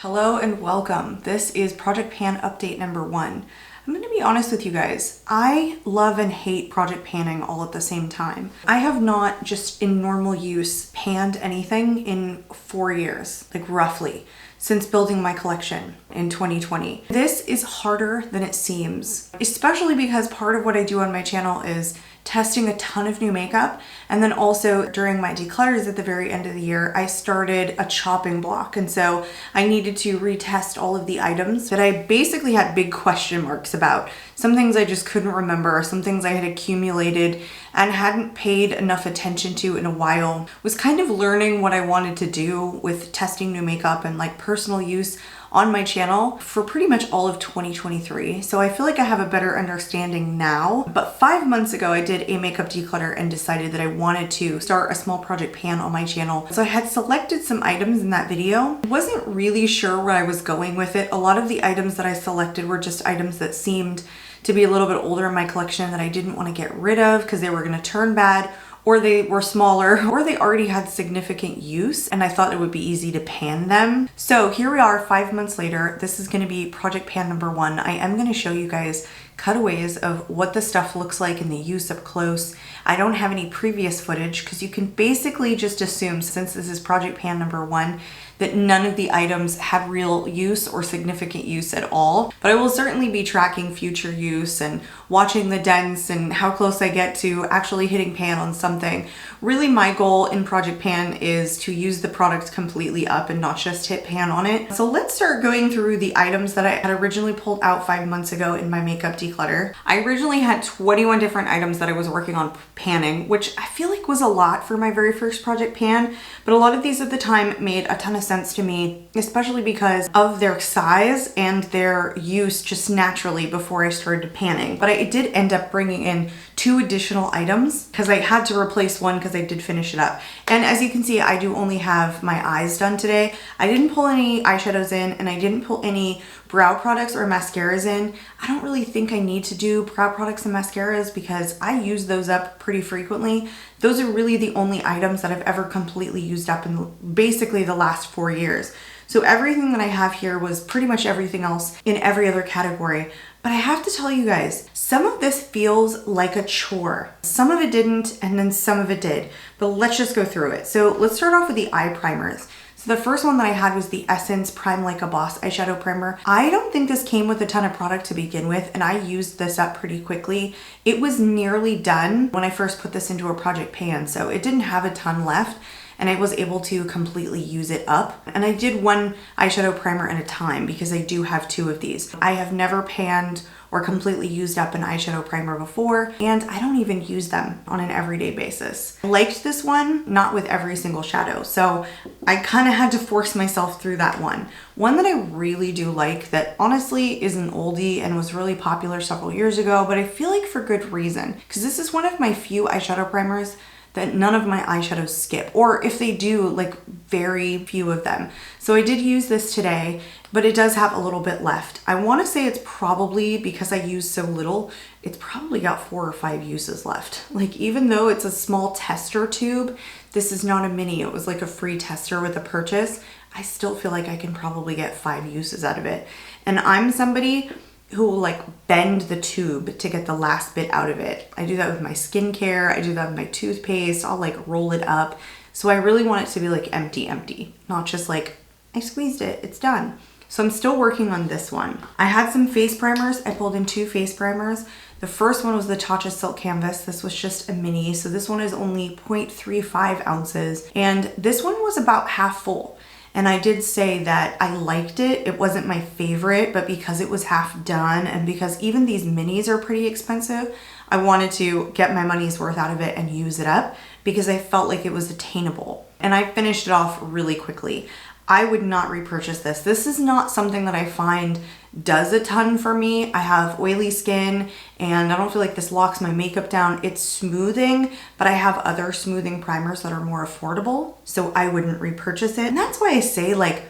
Hello and welcome. This is Project Pan update number 1. I'm going to be honest with you guys. I love and hate project panning all at the same time. I have not just in normal use panned anything in 4 years, like roughly, since building my collection in 2020. This is harder than it seems, especially because part of what I do on my channel is testing a ton of new makeup. And then also during my declutters at the very end of the year, I started a chopping block. And so I needed to retest all of the items that I basically had big question marks about. Some things I just couldn't remember, some things I had accumulated and hadn't paid enough attention to in a while. Was kind of learning what I wanted to do with testing new makeup and like personal use on my channel for pretty much all of 2023. So I feel like I have a better understanding now. But 5 months ago, I did a makeup declutter and decided that I wanted to start a small project pan on my channel. So I had selected some items in that video. I wasn't really sure where I was going with it. A lot of the items that I selected were just items that seemed to be a little bit older in my collection that I didn't want to get rid of because they were going to turn bad, or they were smaller, or they already had significant use and I thought it would be easy to pan them. So here we are 5 months later. This is going to be project pan number 1. I am going to show you guys cutaways of what the stuff looks like in the use up close. I don't have any previous footage because you can basically just assume, since this is project pan number 1, that none of the items had real use or significant use at all. But I will certainly be tracking future use and watching the dents and how close I get to actually hitting pan on something. Really, my goal in project pan is to use the product completely up and not just hit pan on it. So let's start going through the items that I had originally pulled out 5 months ago in my makeup declutter. I originally had 21 different items that I was working on panning, which I feel like was a lot for my very first project pan, but a lot of these at the time made a ton of sense to me, especially because of their size and their use just naturally before I started panning. But I did end up bringing in 2 additional items because I had to replace one because I did finish it up. And as you can see, I do only have my eyes done today. I didn't pull any eyeshadows in and I didn't pull any brow products or mascaras in. I don't really think I need to do brow products and mascaras because I use those up pretty frequently. Those are really the only items that I've ever completely used up in basically the last 4 years. So everything that I have here was pretty much everything else in every other category. But I have to tell you guys, some of this feels like a chore. Some of it didn't, and then some of it did. But let's just go through it. So let's start off with the eye primers. So the first one that I had was the Essence Prime Like a Boss eyeshadow primer. I don't think this came with a ton of product to begin with, and I used this up pretty quickly. It was nearly done when I first put this into a project pan, so it didn't have a ton left, and I was able to completely use it up. And I did one eyeshadow primer at a time because I do have 2 of these. I have never panned or completely used up an eyeshadow primer before, and I don't even use them on an everyday basis. I liked this one, not with every single shadow, so I kind of had to force myself through that one. One that I really do like that honestly is an oldie and was really popular several years ago, but I feel like for good reason, because this is one of my few eyeshadow primers that none of my eyeshadows skip, or if they do, like very few of them. So I did use this today, but it does have a little bit left. I want to say it's probably because I use so little, it's probably got 4 or 5 uses left. Like even though it's a small tester tube, this is not a mini, it was like a free tester with a purchase. I still feel like I can probably get 5 uses out of it. And I'm somebody who will like bend the tube to get the last bit out of it. I do that with my skincare, I do that with my toothpaste, I'll like roll it up. So I really want it to be like empty, not just like, I squeezed it, it's done. So I'm still working on this one. I had some face primers, I pulled in 2 face primers. The first one was the Tatcha Silk Canvas. This was just a mini, so this one is only 0.35 ounces. And this one was about half full. And I did say that I liked it. It wasn't my favorite, but because it was half done and because even these minis are pretty expensive, I wanted to get my money's worth out of it and use it up because I felt like it was attainable. And I finished it off really quickly. I would not repurchase this. This is not something that I find does a ton for me. I have oily skin and I don't feel like this locks my makeup down. It's smoothing, but I have other smoothing primers that are more affordable, so I wouldn't repurchase it. And that's why I say like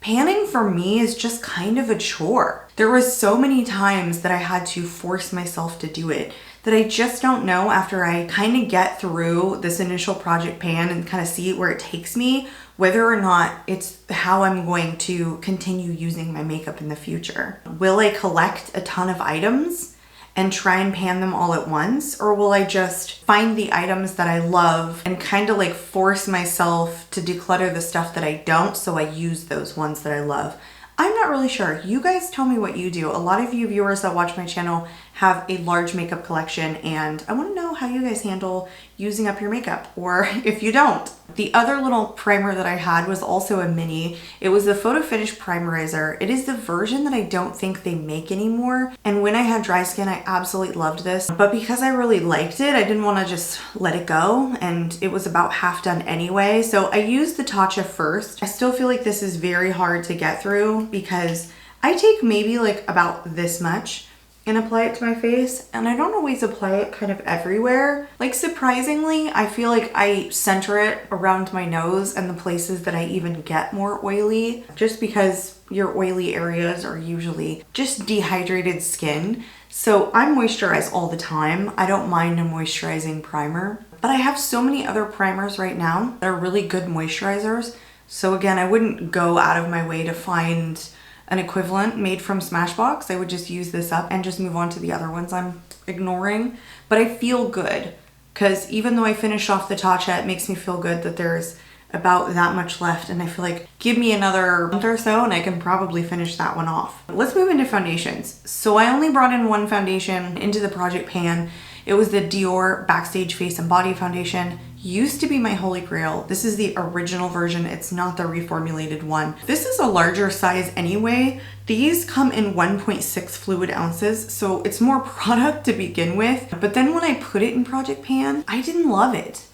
panning for me is just kind of a chore. There was so many times that I had to force myself to do it that I just don't know after I kind of get through this initial project pan and kind of see where it takes me, whether or not it's how I'm going to continue using my makeup in the future. Will I collect a ton of items and try and pan them all at once? Or will I just find the items that I love and kind of like force myself to declutter the stuff that I don't, so I use those ones that I love? I'm not really sure. You guys tell me what you do. A lot of you viewers that watch my channel have a large makeup collection, and I want to know how you guys handle using up your makeup, or if you don't. The other little primer that I had was also a mini. It was the Photo Finish Primerizer. It is the version that I don't think they make anymore. And when I had dry skin, I absolutely loved this. But because I really liked it, I didn't want to just let it go. And it was about half done anyway. So I used the Tatcha first. I still feel like this is very hard to get through because I take maybe like about this much and apply it to my face, and I don't always apply it kind of everywhere. Like, surprisingly, I feel like I center it around my nose and the places that I even get more oily, just because your oily areas are usually just dehydrated skin. So I moisturize all the time. I don't mind a moisturizing primer, but I have so many other primers right now that are really good moisturizers. So again, I wouldn't go out of my way to find an equivalent made from Smashbox. I would just use this up and just move on to the other ones I'm ignoring. But I feel good because even though I finished off the Tatcha, it makes me feel good that there's about that much left, and I feel like give me another month or so and I can probably finish that one off. Let's move into foundations. So I only brought in one foundation into the project pan. It was the Dior Backstage Face and Body Foundation. Used to be my holy grail. This is the original version. It's not the reformulated one. This is a larger size anyway. These come in 1.6 fluid ounces, so it's more product to begin with. But then when I put it in Project Pan, I didn't love it.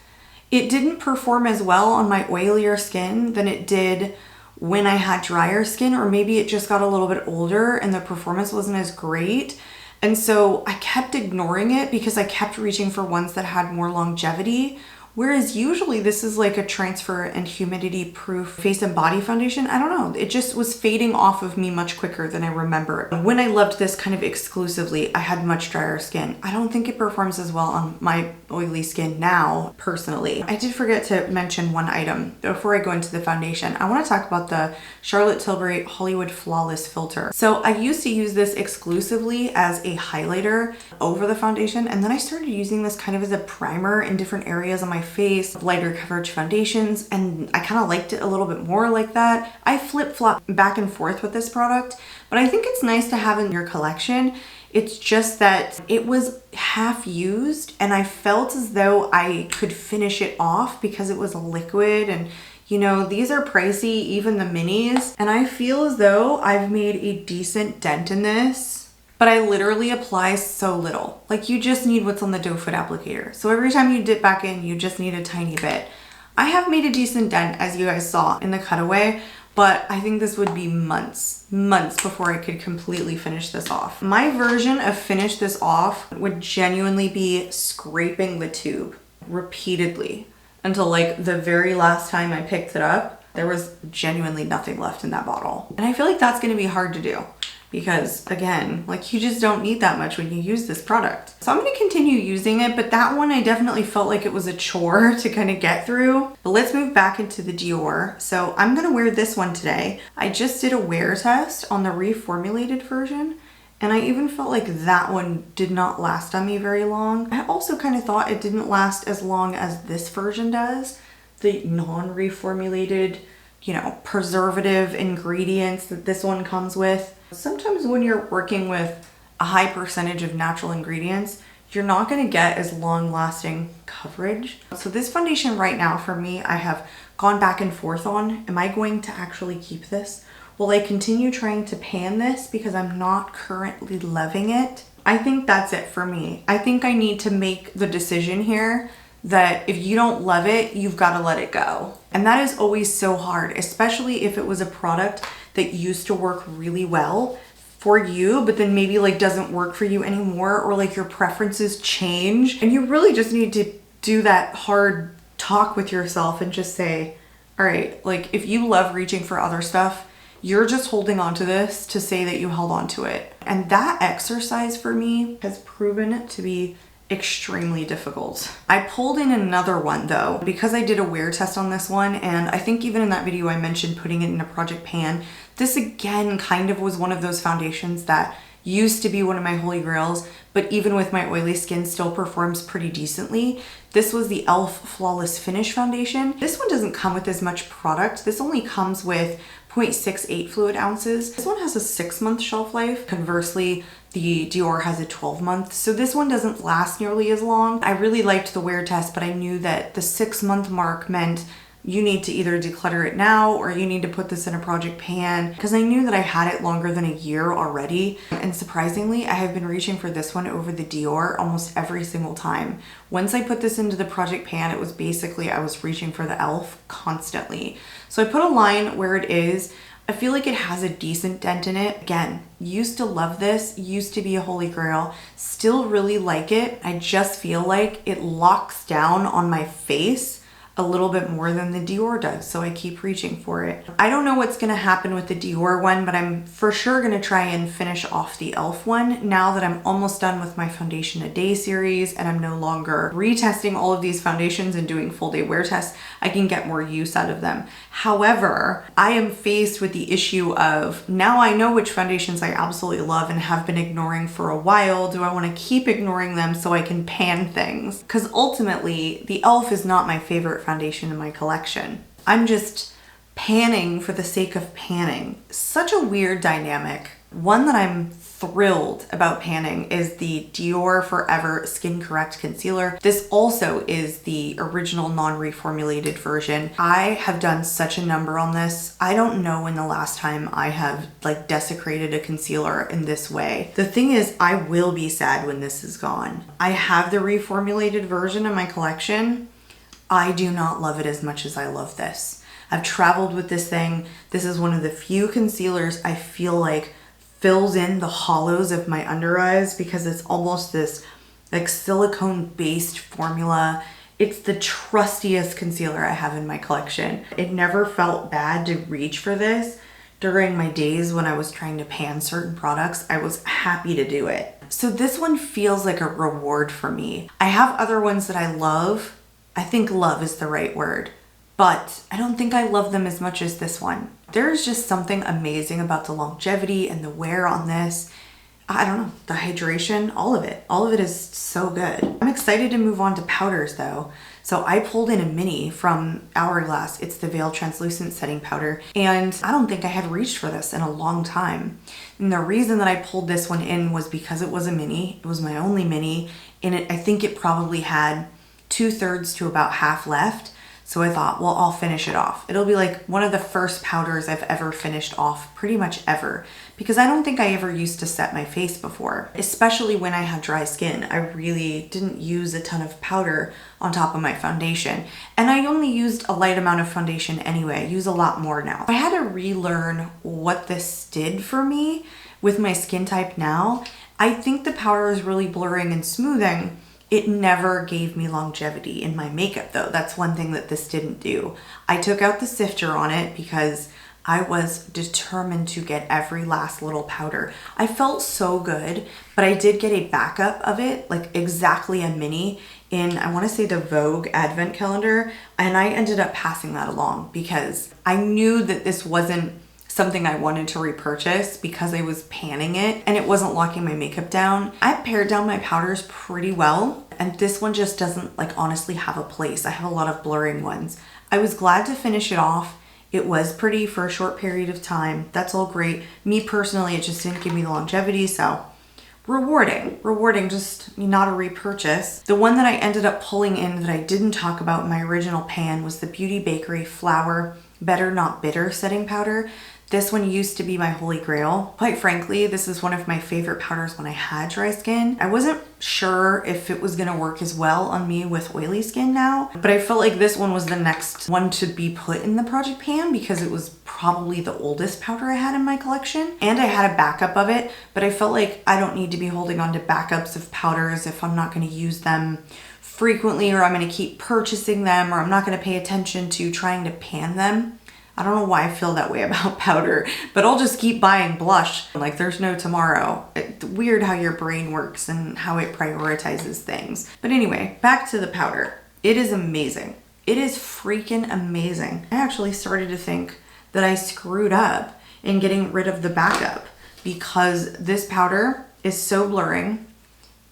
It didn't perform as well on my oilier skin than it did when I had drier skin, or maybe it just got a little bit older and the performance wasn't as great. And so I kept ignoring it because I kept reaching for ones that had more longevity. Whereas usually this is like a transfer and humidity proof face and body foundation. I don't know, it just was fading off of me much quicker than I remember. When I loved this kind of exclusively, I had much drier skin. I don't think it performs as well on my oily skin now, personally. I did forget to mention one item before I go into the foundation. I want to talk about the Charlotte Tilbury Hollywood Flawless Filter. So I used to use this exclusively as a highlighter over the foundation, and then I started using this kind of as a primer in different areas on my face, lighter coverage foundations, and I kind of liked it a little bit more like that. I flip-flop back and forth with this product, but I think it's nice to have in your collection. It's just that it was half used and I felt as though I could finish it off because it was a liquid, and you know, these are pricey, even the minis, and I feel as though I've made a decent dent in this. But I literally apply so little. Like, you just need what's on the doe foot applicator. So every time you dip back in, you just need a tiny bit. I have made a decent dent, as you guys saw in the cutaway, but I think this would be months before I could completely finish this off. My version of finish this off would genuinely be scraping the tube repeatedly until like the very last time I picked it up, there was genuinely nothing left in that bottle. And I feel like that's gonna be hard to do, because again, like, you just don't need that much when you use this product. So I'm gonna continue using it, but that one I definitely felt like it was a chore to kind of get through. But let's move back into the Dior. So I'm gonna wear this one today. I just did a wear test on the reformulated version, and I even felt like that one did not last on me very long. I also kind of thought it didn't last as long as this version does. The non-reformulated, you know, preservative ingredients that this one comes with. Sometimes when you're working with a high percentage of natural ingredients, you're not going to get as long lasting coverage. So this foundation right now for me, I have gone back and forth on, am I going to actually keep this? Will I continue trying to pan this because I'm not currently loving it? I think that's it for me. I think I need to make the decision here that if you don't love it, you've got to let it go. And that is always so hard, especially if it was a product that used to work really well for you, but then maybe like doesn't work for you anymore, or like your preferences change. And you really just need to do that hard talk with yourself and just say, all right, like if you love reaching for other stuff, you're just holding on to this to say that you held on to it. And that exercise for me has proven to be extremely difficult. I pulled in another one though, because I did a wear test on this one, and I think even in that video I mentioned putting it in a project pan. This again kind of was one of those foundations that used to be one of my holy grails, but even with my oily skin still performs pretty decently. This was the e.l.f. Flawless Finish Foundation. This one doesn't come with as much product. This only comes with 0.68 fluid ounces. This one has a 6-month shelf life. Conversely, the Dior has a 12-month, so this one doesn't last nearly as long. I really liked the wear test, but I knew that the 6-month mark meant you need to either declutter it now or you need to put this in a project pan, because I knew that I had it longer than a year already. And surprisingly, I have been reaching for this one over the Dior almost every single time. Once I put this into the project pan, it was basically I was reaching for the e.l.f. constantly. So I put a line where it is. I feel like it has a decent dent in it. Again, used to love this, used to be a holy grail, still really like it. I just feel like it locks down on my face a little bit more than the Dior does, so I keep reaching for it. I don't know what's gonna happen with the Dior one, but I'm for sure gonna try and finish off the e.l.f. one now that I'm almost done with my foundation a day series and I'm no longer retesting all of these foundations and doing full day wear tests. I can get more use out of them. However, I am faced with the issue of now I know which foundations I absolutely love and have been ignoring for a while. Do I wanna keep ignoring them so I can pan things? Because ultimately, the e.l.f. is not my favorite foundation in my collection. I'm just panning for the sake of panning. Such a weird dynamic. One that I'm thrilled about panning is the Dior Forever Skin Correct Concealer. This also is the original non-reformulated version. I have done such a number on this. I don't know when the last time I have like desecrated a concealer in this way. The thing is, I will be sad when this is gone. I have the reformulated version in my collection. I do not love it as much as I love this. I've traveled with this thing. This is one of the few concealers I feel like fills in the hollows of my under eyes because it's almost this like silicone based formula. It's the trustiest concealer I have in my collection. It never felt bad to reach for this. During my days when I was trying to pan certain products, I was happy to do it. So this one feels like a reward for me. I have other ones that I love. I think love is the right word, but I don't think I love them as much as this one. There's just something amazing about the longevity and the wear on this. I don't know, the hydration, all of it is so good. I'm excited to move on to powders though. So I pulled in a mini from Hourglass. It's the Veil Translucent Setting Powder. And I don't think I had reached for this in a long time. And the reason that I pulled this one in was because it was a mini. It was my only mini. And I think it probably had 2/3 to about half left. So I thought, well, I'll finish it off. It'll be like one of the first powders I've ever finished off, pretty much ever, because I don't think I ever used to set my face before, especially when I had dry skin. I really didn't use a ton of powder on top of my foundation. And I only used a light amount of foundation anyway. I use a lot more now. I had to relearn what this did for me with my skin type now. I think the powder is really blurring and smoothing. It never gave me longevity in my makeup though. That's one thing that this didn't do. I took out the sifter on it because I was determined to get every last little powder. I felt so good, but I did get a backup of it, like exactly a mini in, I wanna say the Vogue advent calendar, and I ended up passing that along because I knew that this wasn't something I wanted to repurchase because I was panning it and it wasn't locking my makeup down. I pared down my powders pretty well, and this one just doesn't like honestly have a place. I have a lot of blurring ones. I was glad to finish it off. It was pretty for a short period of time. That's all great. Me personally, it just didn't give me the longevity, so rewarding, just not a repurchase. The one that I ended up pulling in that I didn't talk about in my original pan was the Beauty Bakery Flower Better Not Bitter Setting Powder. This one used to be my holy grail. Quite frankly, this is one of my favorite powders when I had dry skin. I wasn't sure if it was gonna work as well on me with oily skin now, but I felt like this one was the next one to be put in the project pan because it was probably the oldest powder I had in my collection. And I had a backup of it, but I felt like I don't need to be holding on to backups of powders if I'm not gonna use them frequently, or I'm gonna keep purchasing them, or I'm not gonna pay attention to trying to pan them. I don't know why I feel that way about powder, but I'll just keep buying blush like there's no tomorrow. It's weird how your brain works and how it prioritizes things. But anyway, back to the powder. It is amazing. It is freaking amazing. I actually started to think that I screwed up in getting rid of the backup because this powder is so blurring.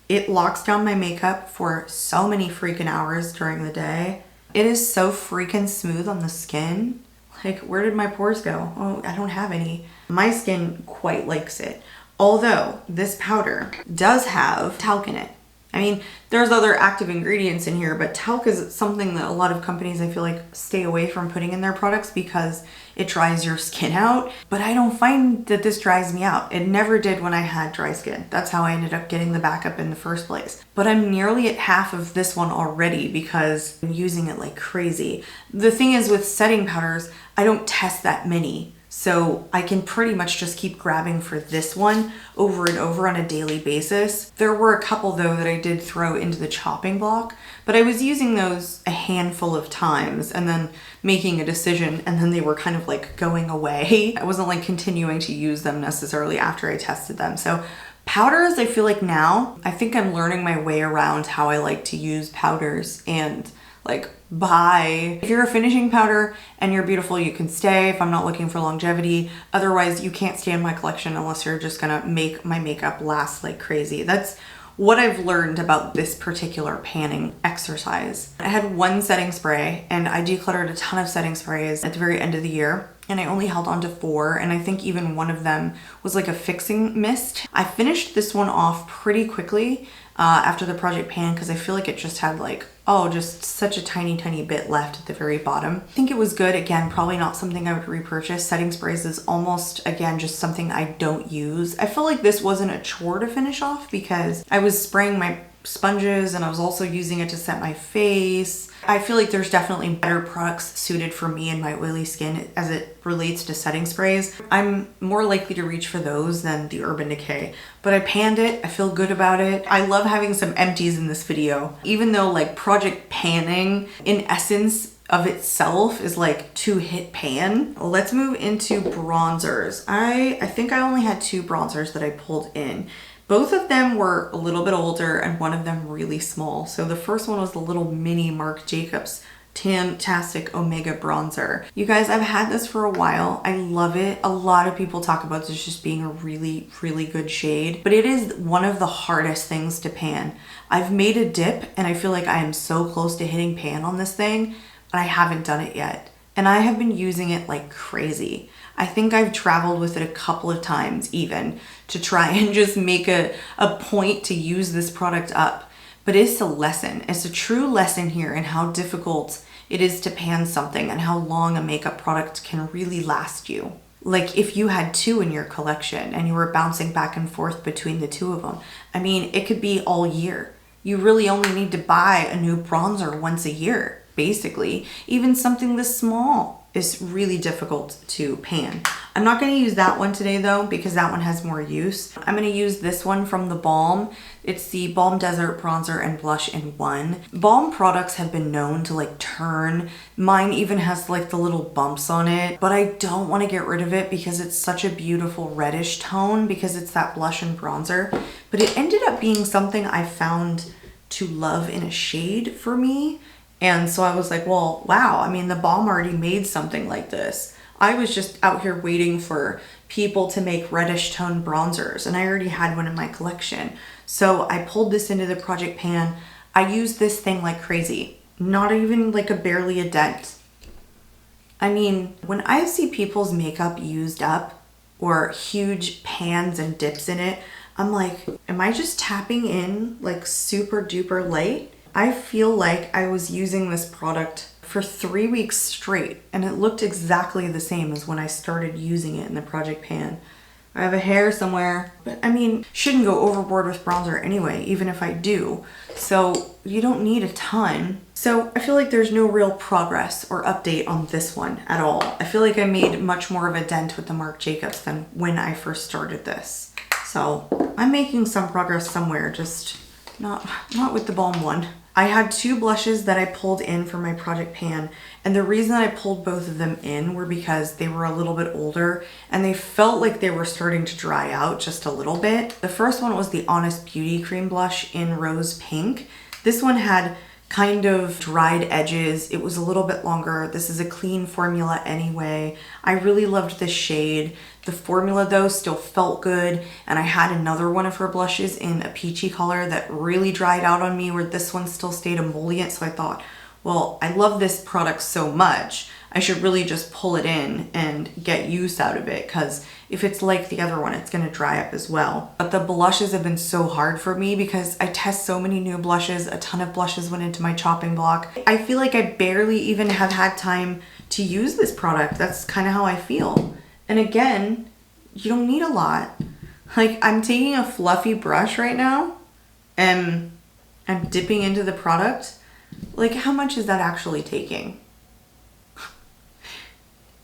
It locks down my makeup for so many freaking hours during the day. It is so freaking smooth on the skin. Like, where did my pores go? Oh, I don't have any. My skin quite likes it. Although this powder does have talc in it. I mean, there's other active ingredients in here, but talc is something that a lot of companies, I feel like, stay away from putting in their products because it dries your skin out. But I don't find that this dries me out. It never did when I had dry skin. That's how I ended up getting the backup in the first place. But I'm nearly at half of this one already because I'm using it like crazy. The thing is with setting powders, I don't test that many. So I can pretty much just keep grabbing for this one over and over on a daily basis. There were a couple though that I did throw into the chopping block, but I was using those a handful of times and then making a decision, and then they were kind of like going away. I wasn't like continuing to use them necessarily after I tested them. So powders, I feel like now, I think I'm learning my way around how I like to use powders and like buy. If you're a finishing powder and you're beautiful, you can stay if I'm not looking for longevity. Otherwise, you can't stay in my collection unless you're just gonna make my makeup last like crazy. That's what I've learned about this particular panning exercise. I had one setting spray and I decluttered a ton of setting sprays at the very end of the year, and I only held on to 4, and I think even one of them was like a fixing mist. I finished this one off pretty quickly after the project pan because I feel like it just had like, oh, just such a tiny bit left at the very bottom. I think it was good. Again, probably not something I would repurchase. Setting sprays is almost, again, just something I don't use. I felt like this wasn't a chore to finish off because I was spraying my sponges and I was also using it to set my face. I feel like there's definitely better products suited for me and my oily skin as it relates to setting sprays. I'm more likely to reach for those than the Urban Decay, but I panned it. I feel good about it. I love having some empties in this video, even though like project panning in essence of itself is like to hit pan. Let's move into bronzers. I think I only had 2 bronzers that I pulled in. Both of them were a little bit older and one of them really small. So the first one was the little mini Marc Jacobs Tan-Tastic Omega Bronzer. You guys, I've had this for a while. I love it. A lot of people talk about this just being a really good shade, but it is one of the hardest things to pan. I've made a dip and I feel like I am so close to hitting pan on this thing, but I haven't done it yet. And I have been using it like crazy. I think I've traveled with it a couple of times even to try and just make a point to use this product up. But it's a lesson. It's a true lesson here in how difficult it is to pan something and how long a makeup product can really last you. Like if you had 2 in your collection and you were bouncing back and forth between the 2 of them, I mean, it could be all year. You really only need to buy a new bronzer once a year, basically. Even something this small is really difficult to pan. I'm not gonna use that one today though, because that one has more use. I'm gonna use this one from the Balm. It's the Balm Desert Bronzer and Blush in one. Balm products have been known to like turn. Mine even has like the little bumps on it, but I don't wanna get rid of it because it's such a beautiful reddish tone because it's that blush and bronzer. But it ended up being something I found to love in a shade for me. And so I was like, well, wow, I mean, the Balm already made something like this. I was just out here waiting for people to make reddish tone bronzers, and I already had one in my collection. So I pulled this into the project pan. I used this thing like crazy, not even like barely a dent. I mean, when I see people's makeup used up or huge pans and dips in it, I'm like, am I just tapping in like super duper light? I feel like I was using this product for 3 weeks straight and it looked exactly the same as when I started using it in the project pan. I have a hair somewhere, but I mean, shouldn't go overboard with bronzer anyway, even if I do. So you don't need a ton. So I feel like there's no real progress or update on this one at all. I feel like I made much more of a dent with the Marc Jacobs than when I first started this. So I'm making some progress somewhere, just not with the Balm one. I had two blushes that I pulled in for my Project Pan, and the reason I pulled both of them in were because they were a little bit older and they felt like they were starting to dry out just a little bit. The first one was the Honest Beauty Cream Blush in Rose Pink. This one had kind of dried edges. It was a little bit longer. This is a clean formula anyway. I really loved this shade. The formula though still felt good, and I had another one of her blushes in a peachy color that really dried out on me, where this one still stayed emollient. So I thought, well, I love this product so much, I should really just pull it in and get use out of it, because if it's like the other one, it's gonna dry up as well. But the blushes have been so hard for me because I test so many new blushes. A ton of blushes went into my chopping block. I feel like I barely even have had time to use this product. That's kind of how I feel. And again, you don't need a lot. Like, I'm taking a fluffy brush right now and I'm dipping into the product. Like, how much is that actually taking?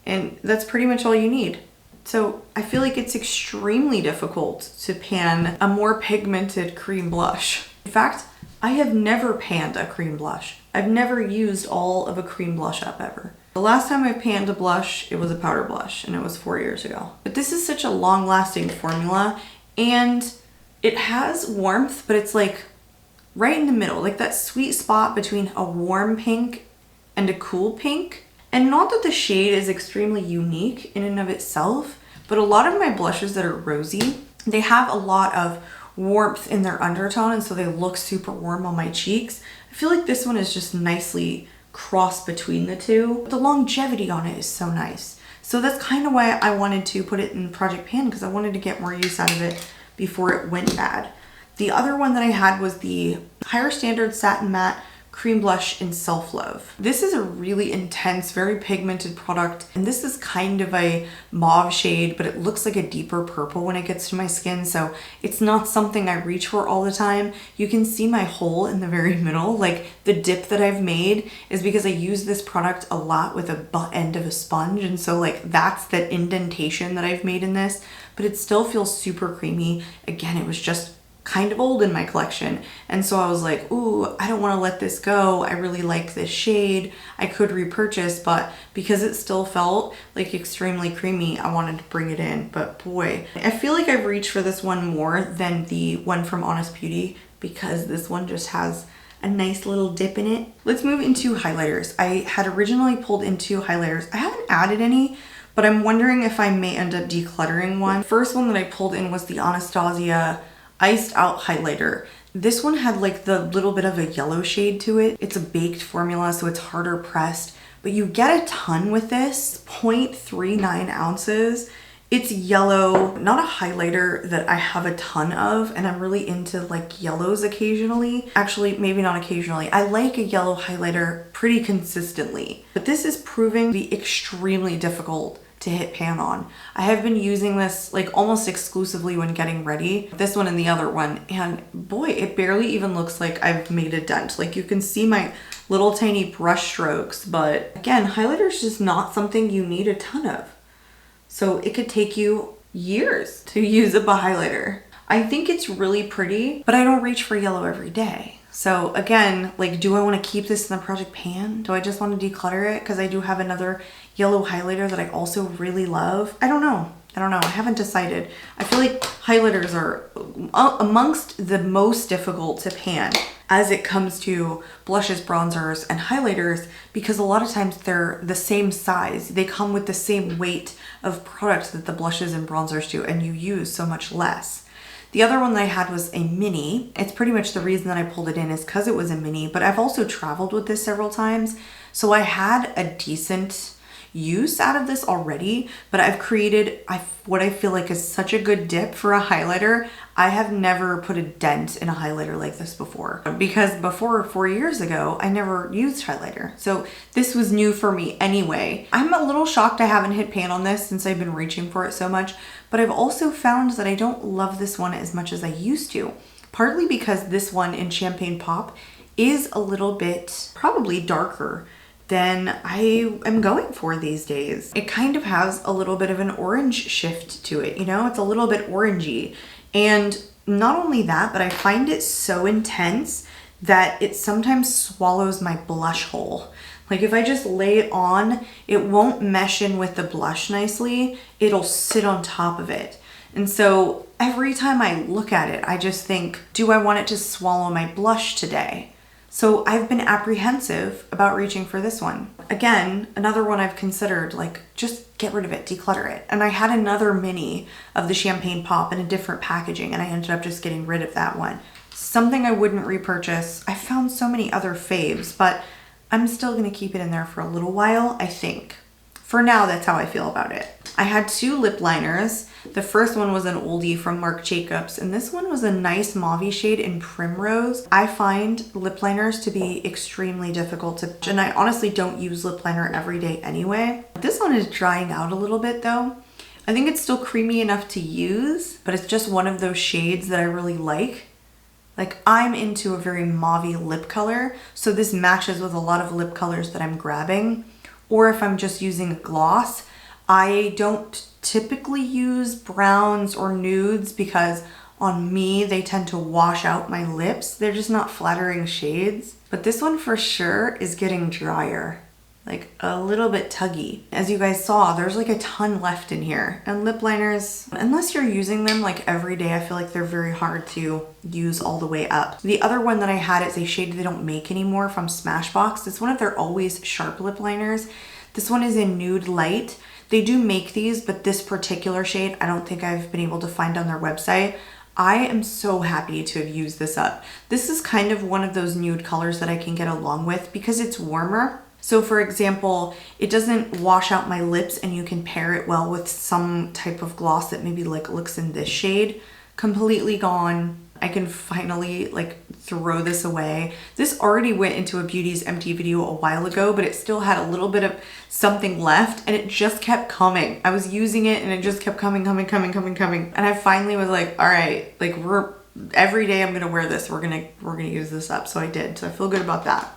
And that's pretty much all you need. So I feel like it's extremely difficult to pan a more pigmented cream blush. In fact, I have never panned a cream blush. I've never used all of a cream blush up ever. The last time I panned a blush, it was a powder blush, and it was 4 years ago. But this is such a long-lasting formula, and it has warmth, but it's like right in the middle, like that sweet spot between a warm pink and a cool pink. And not that the shade is extremely unique in and of itself, but a lot of my blushes that are rosy, they have a lot of warmth in their undertone, and so they look super warm on my cheeks. I feel like this one is just nicely crossed between the two. The longevity on it is so nice. So that's kind of why I wanted to put it in Project Pan, because I wanted to get more use out of it before it went bad. The other one that I had was the Higher Standard Satin Matte Cream Blush in Self Love. This is a really intense, very pigmented product, and this is kind of a mauve shade, but it looks like a deeper purple when it gets to my skin, so it's not something I reach for all the time. You can see my hole in the very middle, like the dip that I've made is because I use this product a lot with a butt end of a sponge, and so like that's the indentation that I've made in this, but it still feels super creamy. Again, it was just kind of old in my collection, and so I was like, ooh, I don't want to let this go. I really like this shade. I could repurchase, but because it still felt like extremely creamy, I wanted to bring it in. But boy, I feel like I've reached for this one more than the one from Honest Beauty, because this one just has a nice little dip in it. Let's move into highlighters. I had originally pulled into highlighters. I haven't added any, but I'm wondering if I may end up decluttering one. First one that I pulled in was the Anastasia Iced Out Highlighter. This one had like the little bit of a yellow shade to it. It's a baked formula, so it's harder pressed, but you get a ton with this, 0.39 ounces. It's yellow, not a highlighter that I have a ton of, and I'm really into like yellows occasionally. Actually, maybe not occasionally. I like a yellow highlighter pretty consistently, but this is proving to be extremely difficult to hit pan on. I have been using this like almost exclusively when getting ready, this one and the other one, and boy, it barely even looks like I've made a dent. Like you can see my little tiny brush strokes, but again, highlighter is just not something you need a ton of. So it could take you years to use up a highlighter. I think it's really pretty, but I don't reach for yellow every day. So again, like, do I want to keep this in the Project Pan? Do I just want to declutter it? Because I do have another yellow highlighter that I also really love. I don't know. I haven't decided. I feel like highlighters are amongst the most difficult to pan as it comes to blushes, bronzers, and highlighters, because a lot of times they're the same size. They come with the same weight of product that the blushes and bronzers do, and you use so much less. The other one that I had was a mini. It's pretty much the reason that I pulled it in is because it was a mini, but I've also traveled with this several times. So I had a decent use out of this already, but I've created what I feel like is such a good dip for a highlighter. I have never put a dent in a highlighter like this before, because before 4 years ago, I never used highlighter. So this was new for me anyway. I'm a little shocked I haven't hit pan on this since I've been reaching for it so much, but I've also found that I don't love this one as much as I used to, partly because this one in Champagne Pop is a little bit probably darker than I am going for these days. It kind of has a little bit of an orange shift to it, you know? It's a little bit orangey. And not only that, but I find it so intense that it sometimes swallows my blush hole. Like if I just lay it on, it won't mesh in with the blush nicely. It'll sit on top of it. And so every time I look at it, I just think, do I want it to swallow my blush today? So I've been apprehensive about reaching for this one. Again, another one I've considered, like, just get rid of it, declutter it. And I had another mini of the Champagne Pop in a different packaging, and I ended up just getting rid of that one. Something I wouldn't repurchase. I found so many other faves, but I'm still gonna keep it in there for a little while, I think. For now, that's how I feel about it. I had 2 lip liners. The first one was an oldie from Marc Jacobs, and this one was a nice mauve shade in Primrose. I find lip liners to be extremely difficult to, and I honestly don't use lip liner every day anyway. This one is drying out a little bit though. I think it's still creamy enough to use, but it's just one of those shades that I really like. Like, I'm into a very mauve lip color, so this matches with a lot of lip colors that I'm grabbing. Or if I'm just using a gloss, I don't typically use browns or nudes because on me, they tend to wash out my lips. They're just not flattering shades. But this one for sure is getting drier, like a little bit tuggy. As you guys saw, there's like a ton left in here. And lip liners, unless you're using them like every day, I feel like they're very hard to use all the way up. The other one that I had is a shade they don't make anymore from Smashbox. It's one of their Always Sharp lip liners. This one is in Nude Light. They do make these, but this particular shade, I don't think I've been able to find on their website. I am so happy to have used this up. This is kind of one of those nude colors that I can get along with because it's warmer. So for example, it doesn't wash out my lips and you can pair it well with some type of gloss that maybe like looks in this shade. Completely gone. I can finally like throw this away. This already went into a Beauty's Empty video a while ago, but it still had a little bit of something left and it just kept coming. I was using it and it just kept coming. And I finally was like, all right, like every day I'm gonna wear this. We're gonna use this up. So I did, so I feel good about that.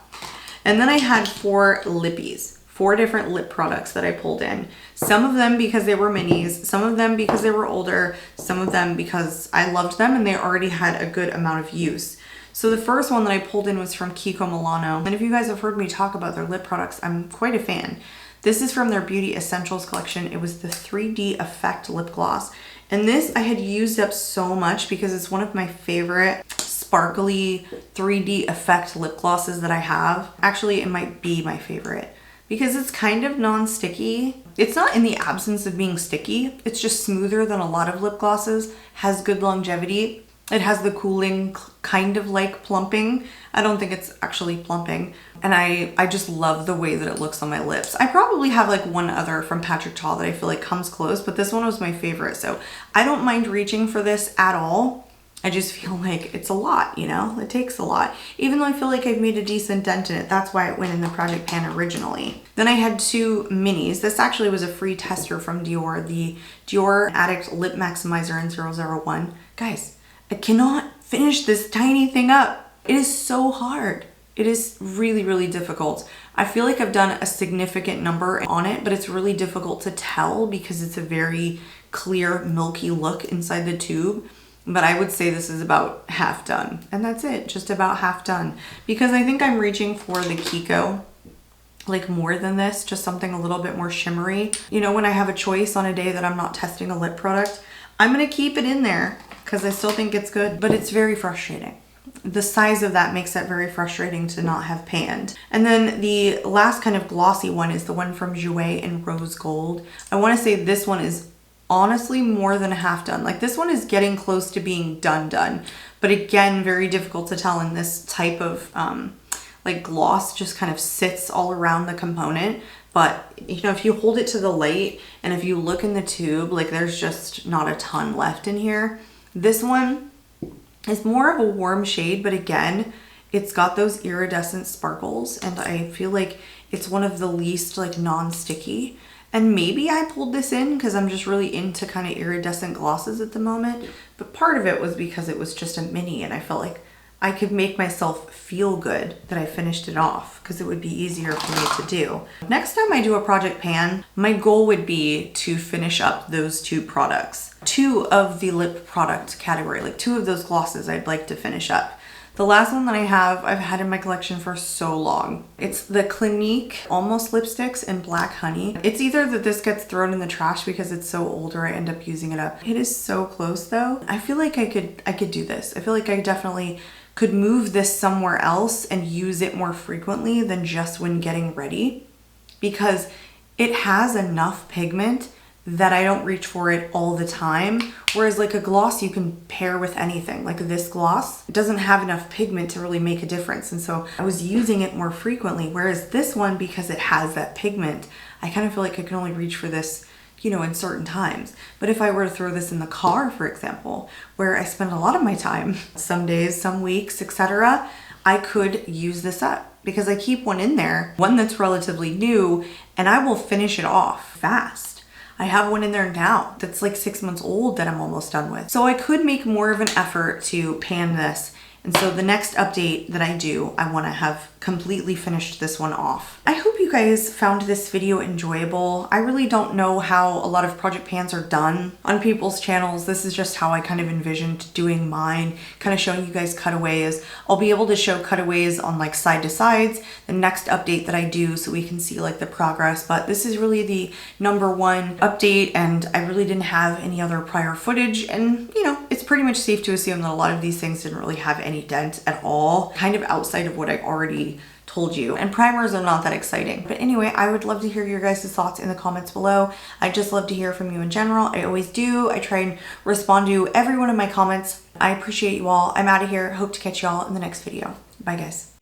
And then I had 4 lippies, 4 different lip products that I pulled in. Some of them because they were minis, some of them because they were older, some of them because I loved them and they already had a good amount of use. So the first one that I pulled in was from Kiko Milano. And if you guys have heard me talk about their lip products, I'm quite a fan. This is from their Beauty Essentials collection. It was the 3D Effect lip gloss. And this I had used up so much because it's one of my favorite sparkly 3D Effect lip glosses that I have. Actually, it might be my favorite because it's kind of non-sticky. It's not in the absence of being sticky. It's just smoother than a lot of lip glosses, has good longevity. It has the cooling kind of like plumping. I don't think it's actually plumping. And I just love the way that it looks on my lips. I probably have like one other from Patrick Ta that I feel like comes close, but this one was my favorite. So I don't mind reaching for this at all. I just feel like it's a lot, you know? It takes a lot. Even though I feel like I've made a decent dent in it. That's why it went in the Project Pan originally. Then I had 2 minis. This actually was a free tester from Dior, the Dior Addict Lip Maximizer in 001. Guys, I cannot finish this tiny thing up. It is so hard. It is really, really difficult. I feel like I've done a significant number on it, but it's really difficult to tell because it's a very clear, milky look inside the tube. But I would say this is about half done. And that's it, just about half done. Because I think I'm reaching for the Kiko, like more than this, just something a little bit more shimmery. You know, when I have a choice on a day that I'm not testing a lip product, I'm gonna keep it in there because I still think it's good, but it's very frustrating. The size of that makes it very frustrating to not have panned. And then the last kind of glossy one is the one from Jouer in Rose Gold. I wanna say this one is honestly more than half done. Like this one is getting close to being done. But again, very difficult to tell in this type of like gloss, just kind of sits all around the component. But you know, if you hold it to the light and if you look in the tube, like there's just not a ton left in here. This one is more of a warm shade, but again, it's got those iridescent sparkles and I feel like it's one of the least like non-sticky. And maybe I pulled this in because I'm just really into kind of iridescent glosses at the moment. But part of it was because it was just a mini and I felt like I could make myself feel good that I finished it off because it would be easier for me to do. Next time I do a project pan, my goal would be to finish up those 2 products. 2 of the lip product category, like 2 of those glosses I'd like to finish up. The last one that I have, I've had in my collection for so long. It's the Clinique Almost Lipsticks in Black Honey. It's either that this gets thrown in the trash because it's so old or I end up using it up. It is so close though. I feel like I could do this. I feel like I definitely could move this somewhere else and use it more frequently than just when getting ready, because it has enough pigment that I don't reach for it all the time. Whereas like a gloss you can pair with anything. Like this gloss, it doesn't have enough pigment to really make a difference. And so I was using it more frequently. Whereas this one, because it has that pigment, I kind of feel like I can only reach for this, you know, in certain times. But if I were to throw this in the car, for example, where I spend a lot of my time, some days, some weeks, etc., I could use this up because I keep one in there, one that's relatively new, and I will finish it off fast. I have one in there now that's like 6 months old that I'm almost done with. So I could make more of an effort to pan this. And so the next update that I do, I want to have completely finished this one off. I hope you guys found this video enjoyable. I really don't know how a lot of project pans are done on people's channels. This is just how I kind of envisioned doing mine, kind of showing you guys cutaways. I'll be able to show cutaways on like side to sides, the next update that I do, so we can see like the progress. But this is really the #1 update, and I really didn't have any other prior footage. And you know, it's pretty much safe to assume that a lot of these things didn't really have any dent at all, kind of outside of what I already told you. And primers are not that exciting. But anyway, I would love to hear your guys' thoughts in the comments below. I just love to hear from you in general. I always do. I try and respond to every one of my comments. I appreciate you all. I'm out of here. Hope to catch y'all in the next video. Bye guys.